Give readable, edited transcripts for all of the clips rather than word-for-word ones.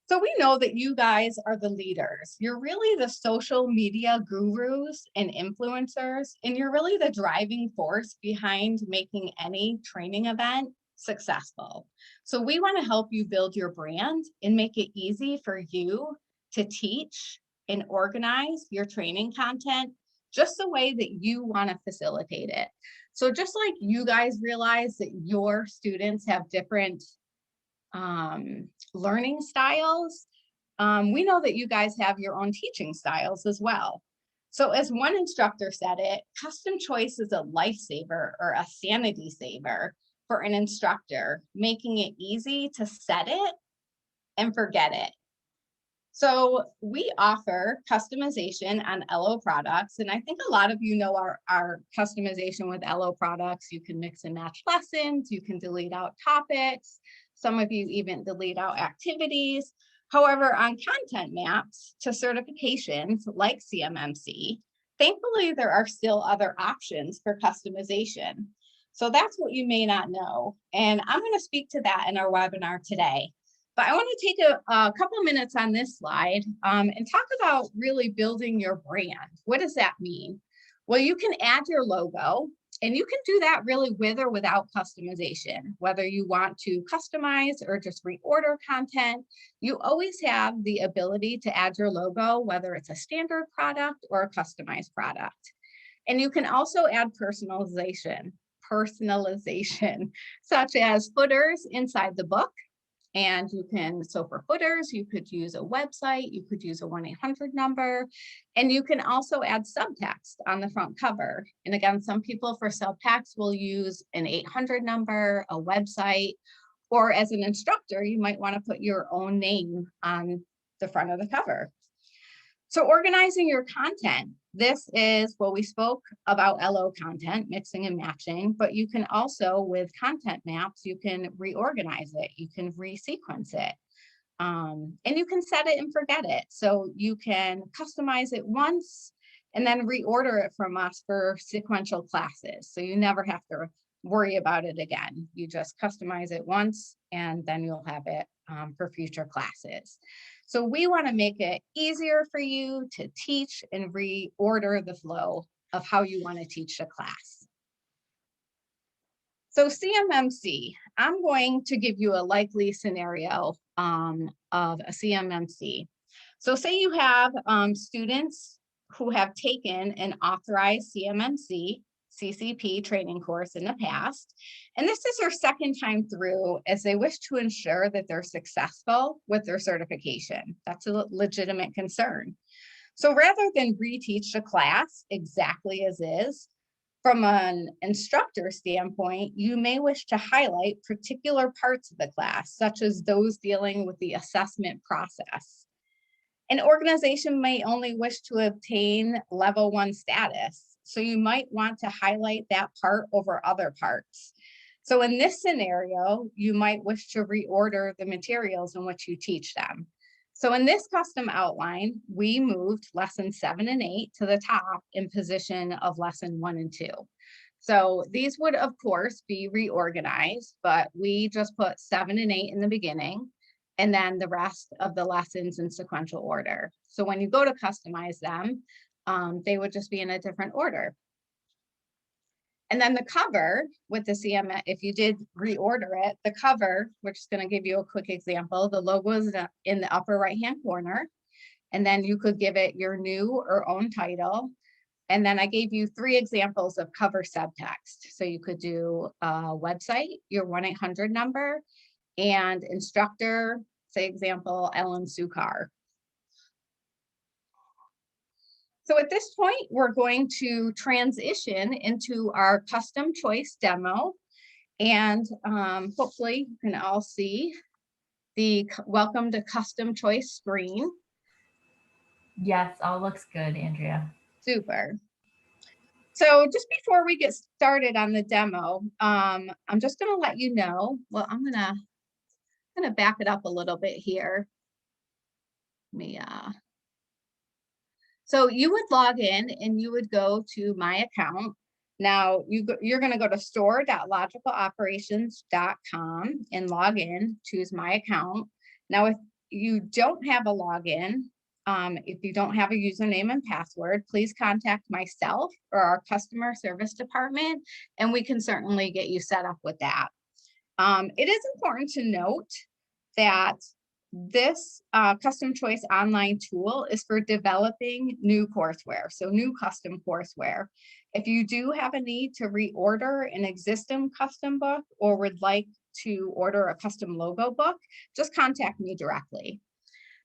So we know that you guys are the leaders. You're really the social media gurus and influencers, and you're really the driving force behind making any training event successful. So we want to help you build your brand and make it easy for you to teach and organize your training content just the way that you want to facilitate it. So just like you guys realize that your students have different learning styles, we know that you guys have your own teaching styles as well. So as one instructor said it, custom choice is a lifesaver or a sanity saver for an instructor, making it easy to set it and forget it. So we offer customization on LO products. And I think a lot of you know our customization with LO products. You can mix and match lessons, you can delete out topics. Some of you even delete out activities. However, on content maps to certifications like CMMC, thankfully, there are still other options for customization. So that's what you may not know. And I'm going to speak to that in our webinar today. But I want to take a couple of minutes on this slide and talk about really building your brand. What does that mean? Well, you can add your logo, and you can do that really with or without customization. Whether you want to customize or just reorder content, you always have the ability to add your logo, whether it's a standard product or a customized product. And you can also add personalization, such as footers inside the book. And you can, so for footers, you could use a website, you could use a 1-800 number, and you can also add subtext on the front cover. And again, some people for subtext will use an 800 number, a website, or as an instructor, you might want to put your own name on the front of the cover. So organizing your content, this is what we spoke about LO content, mixing and matching, but you can also with content maps, you can reorganize it, you can resequence it, and you can set it and forget it. So you can customize it once and then reorder it from us for sequential classes. So you never have to worry about it again. You just customize it once and then you'll have it for future classes. So we want to make it easier for you to teach and reorder the flow of how you want to teach the class. So CMMC, I'm going to give you a likely scenario of a CMMC. So say you have students who have taken an authorized CMMC CCP training course in the past. And this is their second time through as they wish to ensure that they're successful with their certification. That's a legitimate concern. So rather than reteach the class exactly as is, from an instructor standpoint, you may wish to highlight particular parts of the class, such as those dealing with the assessment process. An organization may only wish to obtain level 1 status. So you might want to highlight that part over other parts. So in this scenario, you might wish to reorder the materials in which you teach them. So in this custom outline, we moved lessons 7 and 8 to the top in position of lesson 1 and 2. So these would, of course, be reorganized, but we just put 7 and 8 in the beginning, and then the rest of the lessons in sequential order. So when you go to customize them, they would just be in a different order. And then the cover with the CMS, if you did reorder it, the cover, which is going to give you a quick example, the logo is in the upper right-hand corner. And then you could give it your new or own title. And then I gave you 3 examples of cover subtext. So you could do a website, your 1-800 number, and instructor, say example, Ellen Sukar. So at this point, we're going to transition into our custom choice demo. And hopefully you can all see the welcome to custom choice screen. Yes, all looks good, Andrea. Super. So just before we get started on the demo, I'm just going to let you know, well, I'm going to back it up a little bit here. So you would log in and you would go to my account. Now you're going to go to store.logicaloperations.com and log in, choose my account. Now, if you don't have a login, if you don't have a username and password, please contact myself or our customer service department, and we can certainly get you set up with that. It is important to note that this Custom Choice online tool is for developing new courseware, so new custom courseware. If you do have a need to reorder an existing custom book or would like to order a custom logo book, just contact me directly.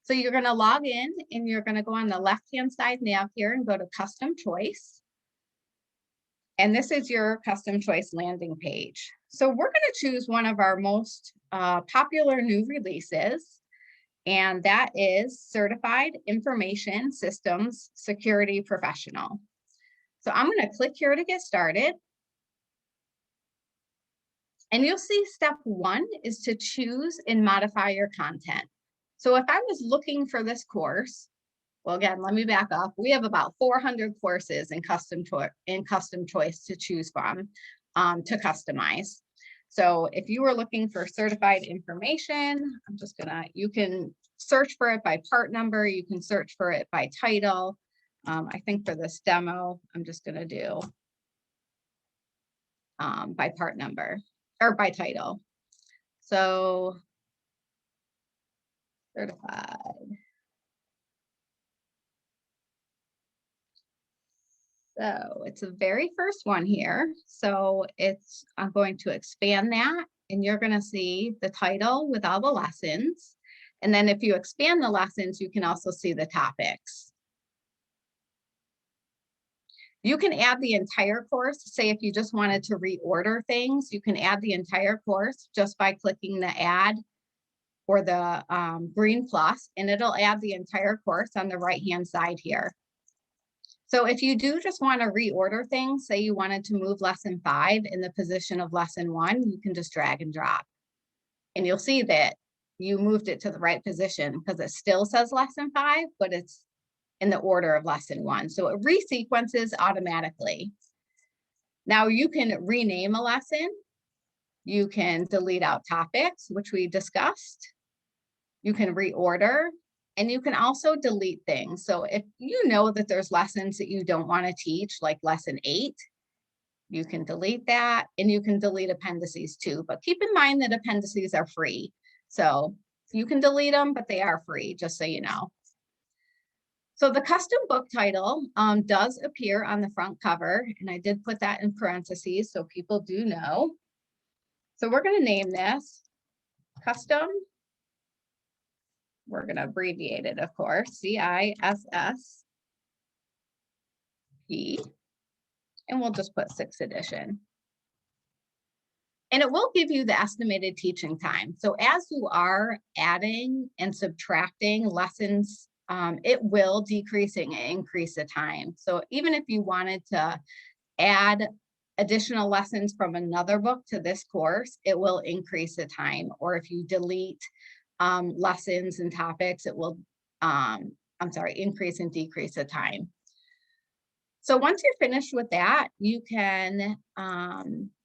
So you're going to log in and you're going to go on the left-hand side nav here and go to Custom Choice. And this is your Custom Choice landing page. So we're going to choose one of our most popular new releases, and that is Certified Information Systems Security Professional. So I'm going to click here to get started. And you'll see step 1 is to choose and modify your content. So if I was looking for this course, well, again, let me back up. We have about 400 courses in Custom Choice to choose from to customize. So if you were looking for certified information, you can search for it by part number. You can search for it by title. I think for this demo, I'm just gonna do by part number or by title. So certified. So it's the very first one here. So I'm going to expand that and you're going to see the title with all the lessons. And then if you expand the lessons, you can also see the topics. You can add the entire course. Say if you just wanted to reorder things, you can add the entire course just by clicking the add or the green plus, and it'll add the entire course on the right-hand side here. So if you do just want to reorder things, say you wanted to move lesson 5 in the position of lesson 1, you can just drag and drop. And you'll see that you moved it to the right position because it still says lesson 5, but it's in the order of lesson 1. So it resequences automatically. Now you can rename a lesson. You can delete out topics, which we discussed. You can reorder. And you can also delete things. So if you know that there's lessons that you don't want to teach, like lesson 8, you can delete that, and you can delete appendices too. But keep in mind that appendices are free. So you can delete them, but they are free, just so you know. So the custom book title does appear on the front cover, and I did put that in parentheses so people do know. So we're going to name this Custom. We're going to abbreviate it, of course, CISSP, and we'll just put 6th edition. And it will give you the estimated teaching time. So as you are adding and subtracting lessons, it will decrease and increase the time. So even if you wanted to add additional lessons from another book to this course, it will increase the time. Or if you delete lessons and topics, it will, increase and decrease the time. So once you're finished with that, you can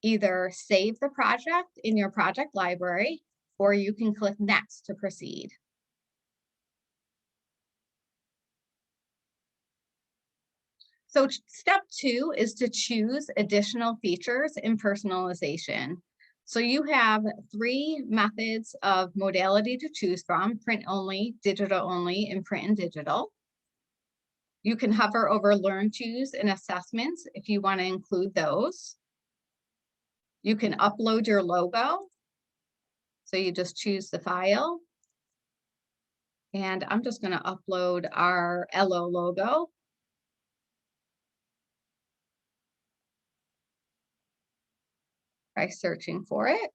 either save the project in your project library, or you can click next to proceed. So step 2 is to choose additional features and personalization. So you have 3 methods of modality to choose from: print only, digital only, and print and digital. You can hover over Learn, Choose, and Assessments if you want to include those. You can upload your logo. So you just choose the file. And I'm just going to upload our LO logo. By searching for it.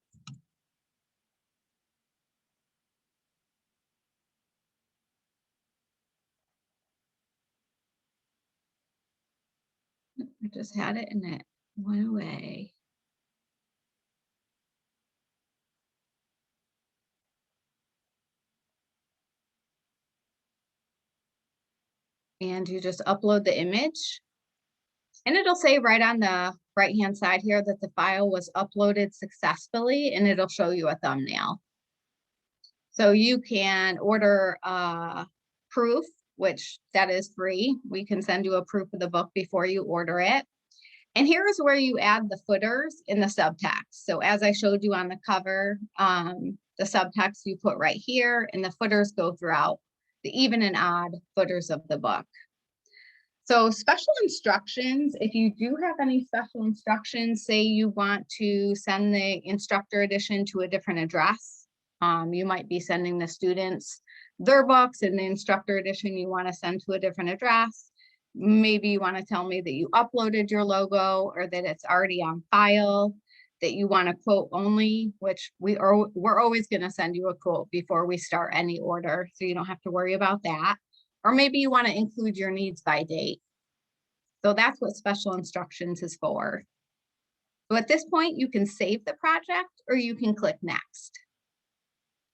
I just had it and it went away. And you just upload the image. And it'll say right on the right-hand side here that the file was uploaded successfully, and it'll show you a thumbnail. So you can order proof, which that is free. We can send you a proof of the book before you order it. And here's where you add the footers in the subtext. So as I showed you on the cover, the subtext you put right here, and the footers go throughout the even and odd footers of the book. So special instructions, if you do have any special instructions, say you want to send the instructor edition to a different address, you might be sending the students their books, and the instructor edition you want to send to a different address. Maybe you want to tell me that you uploaded your logo or that it's already on file, that you want a quote only, which we're always going to send you a quote before we start any order, so you don't have to worry about that. Or maybe you want to include your needs by date. So that's what special instructions is for. So at this point, you can save the project or you can click next.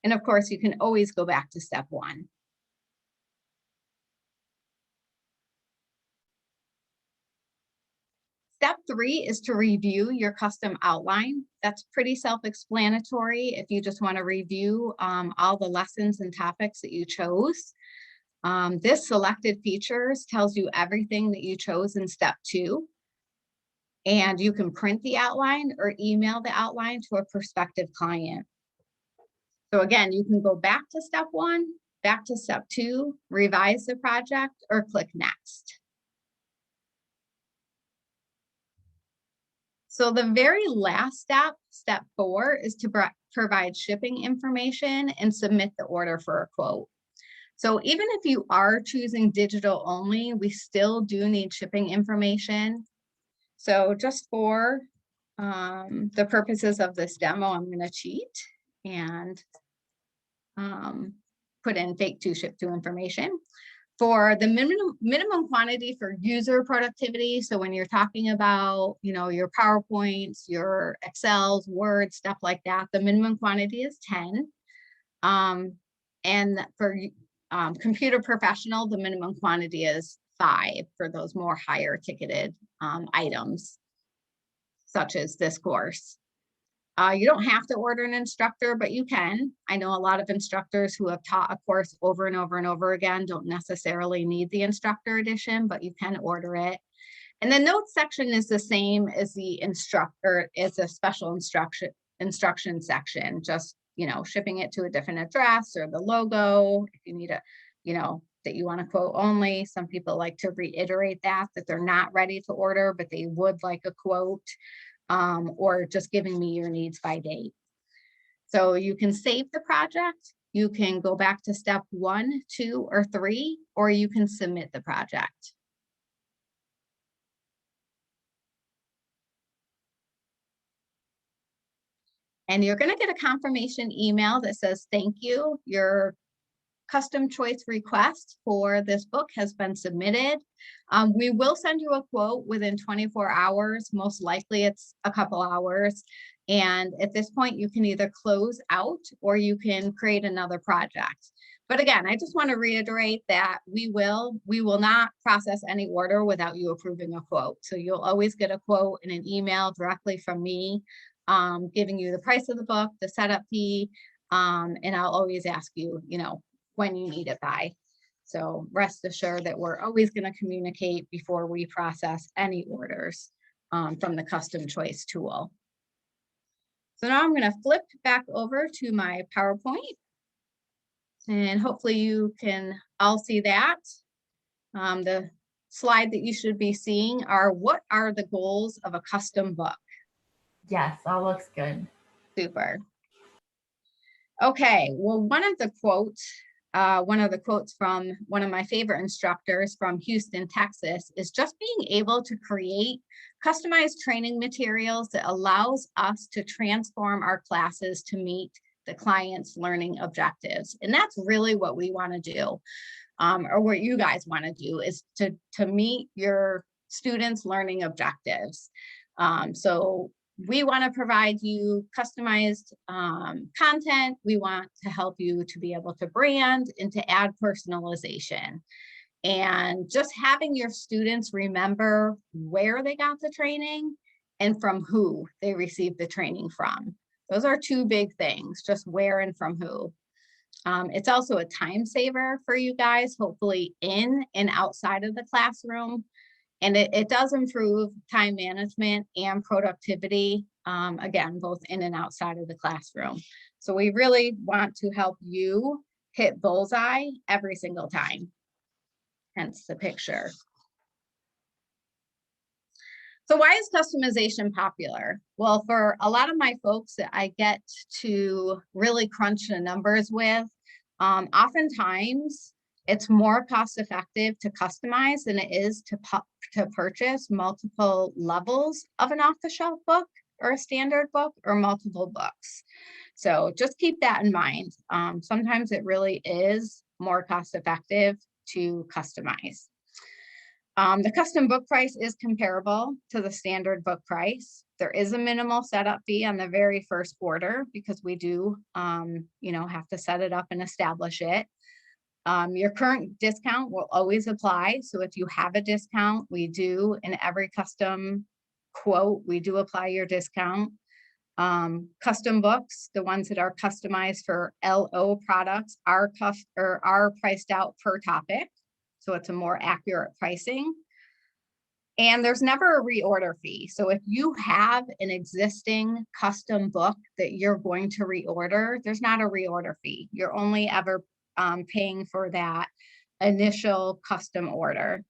And of course, you can always go back to step one. Step three is to review your custom outline. That's pretty self-explanatory if you just want to review all the lessons and topics that you chose. This selected features tells you everything that you chose in step two. And you can print the outline or email the outline to a prospective client. So again, you can go back to step one, back to step two, revise the project, or click next. So the very last step, step four, is to provide shipping information and submit the order for a quote. So even if you are choosing digital only, we still do need shipping information. So just for the purposes of this demo, I'm going to cheat and put in fake to ship to information. For the minimum quantity for user productivity, so when you're talking about, your PowerPoints, your Excels, Word, stuff like that, the minimum quantity is 10. And for computer professional, the minimum quantity is 5 for those more higher ticketed items, such as this course. You don't have to order an instructor, but you can. I know a lot of instructors who have taught a course over and over and over again don't necessarily need the instructor edition, but you can order it. And the notes section is the same as the instructor. It's a special instruction section, just, shipping it to a different address or the logo. If you need that you want to quote only. Some people like to reiterate that they're not ready to order, but they would like a quote. Or just giving me your needs by date. So you can save the project, you can go back to step 1, 2, or 3, or you can submit the project. And you're going to get a confirmation email that says, thank you, your custom choice request for this book has been submitted. We will send you a quote within 24 hours. Most likely it's a couple hours. And at this point, you can either close out or you can create another project. But again, I just want to reiterate that we will not process any order without you approving a quote. So you'll always get a quote in an email directly from me, giving you the price of the book, the setup fee, and I'll always ask you, when you need it by. So rest assured that we're always going to communicate before we process any orders from the Custom Choice tool. So now I'm going to flip back over to my PowerPoint, and hopefully you can all see that. The slide that you should be seeing are, what are the goals of a custom book? Yes, all looks good. Super. Okay, well, one of the quotes from one of my favorite instructors from Houston, Texas, is just being able to create customized training materials that allows us to transform our classes to meet the client's learning objectives. And that's really what we want to do, or what you guys want to do, is to meet your students' learning objectives. So we want to provide you customized content. We want to help you to be able to brand and to add personalization. And just having your students remember where they got the training and from who they received the training from. Those are two big things, just where and from who. It's also a time saver for you guys, hopefully in and outside of the classroom. And it does improve time management and productivity, again, both in and outside of the classroom. So we really want to help you hit bullseye every single time, hence the picture. So why is customization popular? Well, for a lot of my folks that I get to really crunch the numbers with, oftentimes it's more cost effective to customize than it is to purchase multiple levels of an off-the-shelf book or a standard book or multiple books. So just keep that in mind. Sometimes it really is more cost effective to customize. The custom book price is comparable to the standard book price. There is a minimal setup fee on the very first order because we do, have to set it up and establish it. Your current discount will always apply. So if you have a discount, we do in every custom quote, we do apply your discount. Custom books, the ones that are customized for LO products are priced out per topic. So it's a more accurate pricing. And there's never a reorder fee. So if you have an existing custom book that you're going to reorder, there's not a reorder fee. You're only ever paying for that initial custom order.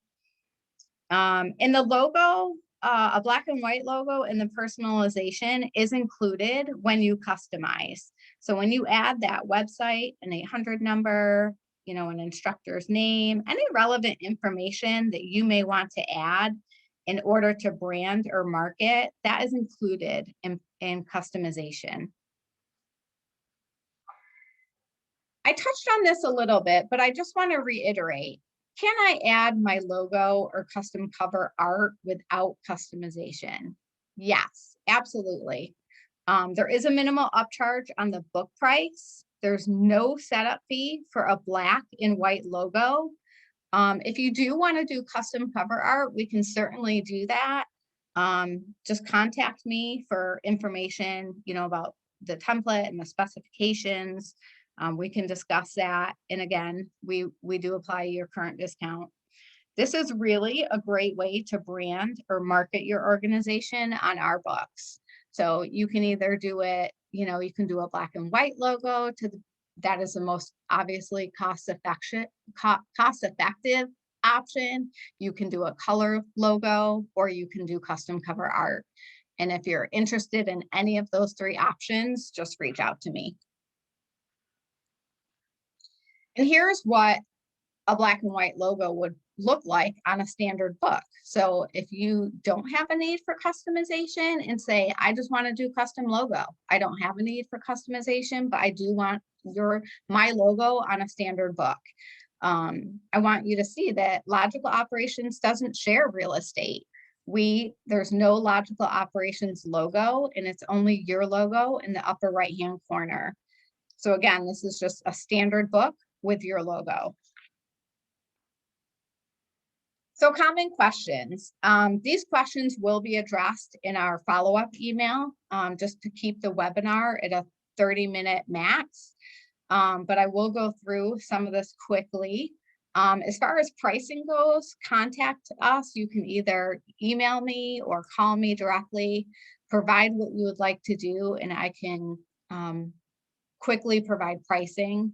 In the logo, a black and white logo and the personalization is included when you customize. So when you add that website, an 800 number, an instructor's name, any relevant information that you may want to add in order to brand or market, that is included in customization. I touched on this a little bit, but I just want to reiterate. Can I add my logo or custom cover art without customization? Yes, absolutely. There is a minimal upcharge on the book price. There's no setup fee for a black and white logo. If you do want to do custom cover art, we can certainly do that. Just contact me for information, about the template and the specifications. We can discuss that. And again, we do apply your current discount. This is really a great way to brand or market your organization on our books. So you can either do it, you can do a black and white logo that is the most obviously cost-effective option. You can do a color logo, or you can do custom cover art. And if you're interested in any of those three options, just reach out to me. And here's what a black and white logo would look like on a standard book. So if you don't have a need for customization and say, I just want to do custom logo, I don't have a need for customization, but I do want my logo on a standard book. I want you to see that Logical Operations doesn't share real estate. There's no Logical Operations logo, and it's only your logo in the upper right-hand corner. So again, this is just a standard book with your logo. So common questions. These questions will be addressed in our follow-up email, just to keep the webinar at a 30-minute max. But I will go through some of this quickly. As far as pricing goes, contact us. You can either email me or call me directly, provide what you would like to do, and I can quickly provide pricing.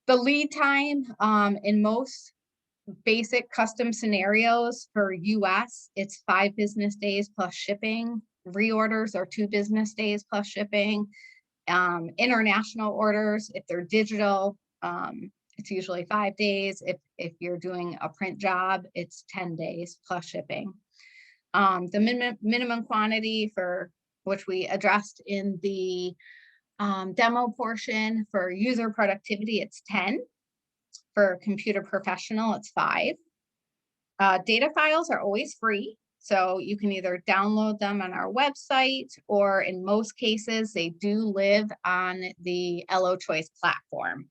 The lead time in most basic custom scenarios for US, it's 5 business days plus shipping. Reorders are 2 business days plus shipping. International orders, if they're digital, it's usually 5 days. If you're doing a print job, it's 10 days plus shipping. The minimum quantity for which we addressed in the demo portion for user productivity, it's 10. For computer professional, it's 5. Data files are always free. So you can either download them on our website, or in most cases, they do live on the LO Choice platform.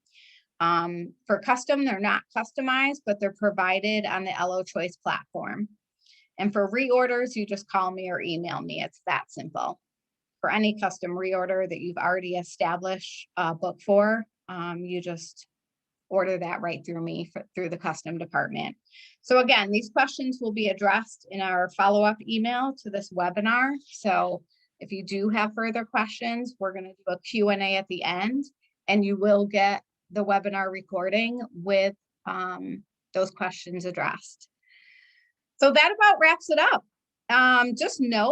For custom, they're not customized, but they're provided on the LO Choice platform. And for reorders, you just call me or email me. It's that simple. For any custom reorder that you've already established a book for, you just order that right through me through the custom department. So again, these questions will be addressed in our follow-up email to this webinar. So if you do have further questions, we're going to do a Q&A at the end, and you will get the webinar recording with those questions addressed. So that about wraps it up. Just know